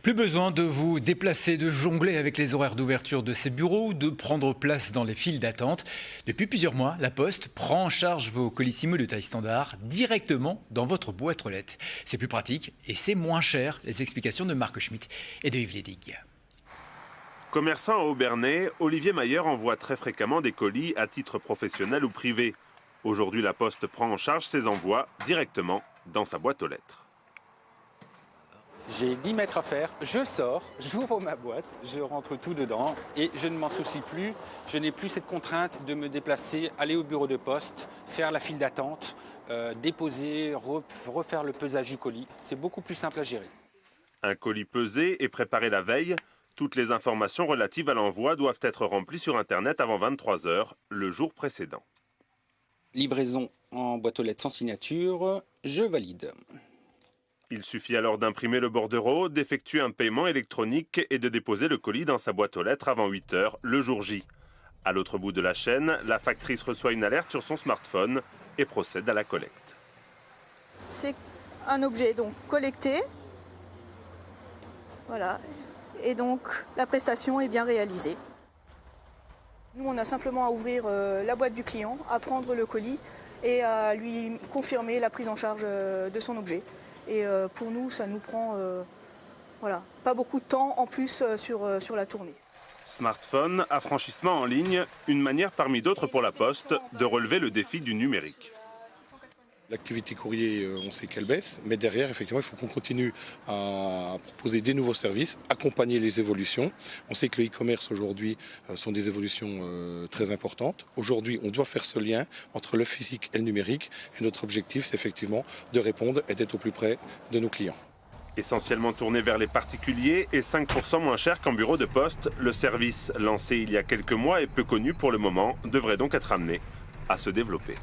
Plus besoin de vous déplacer, de jongler avec les horaires d'ouverture de ces bureaux ou de prendre place dans les files d'attente. Depuis plusieurs mois, La Poste prend en charge vos colissimo de taille standard directement dans votre boîte aux lettres. C'est plus pratique et c'est moins cher. Les explications de Marc Schmitt et de Yves Lédig. Commerçant à Aubernais, Olivier Mayer envoie très fréquemment des colis à titre professionnel ou privé. Aujourd'hui, La Poste prend en charge ses envois directement dans sa boîte aux lettres. J'ai 10 mètres à faire, je sors, j'ouvre ma boîte, je rentre tout dedans et je ne m'en soucie plus. Je n'ai plus cette contrainte de me déplacer, aller au bureau de poste, faire la file d'attente, déposer, refaire le pesage du colis. C'est beaucoup plus simple à gérer. Un colis pesé et préparé la veille. Toutes les informations relatives à l'envoi doivent être remplies sur Internet avant 23 h le jour précédent. Livraison en boîte aux lettres sans signature, je valide. Il suffit alors d'imprimer le bordereau, d'effectuer un paiement électronique et de déposer le colis dans sa boîte aux lettres avant 8 h le jour J. À l'autre bout de la chaîne, la factrice reçoit une alerte sur son smartphone et procède à la collecte. C'est un objet donc collecté. Voilà. Et donc la prestation est bien réalisée. Nous, on a simplement à ouvrir la boîte du client, à prendre le colis et à lui confirmer la prise en charge de son objet. Et pour nous, ça nous prend pas beaucoup de temps en plus sur la tournée. Smartphone, affranchissement en ligne, une manière parmi d'autres pour La Poste de relever le défi du numérique. L'activité courrier, on sait qu'elle baisse, mais derrière, effectivement, il faut qu'on continue à proposer des nouveaux services, accompagner les évolutions. On sait que le e-commerce aujourd'hui sont des évolutions très importantes. Aujourd'hui, on doit faire ce lien entre le physique et le numérique. Et notre objectif, c'est effectivement de répondre et d'être au plus près de nos clients. Essentiellement tourné vers les particuliers et 5 % moins cher qu'en bureau de poste, le service lancé il y a quelques mois et peu connu pour le moment devrait donc être amené à se développer.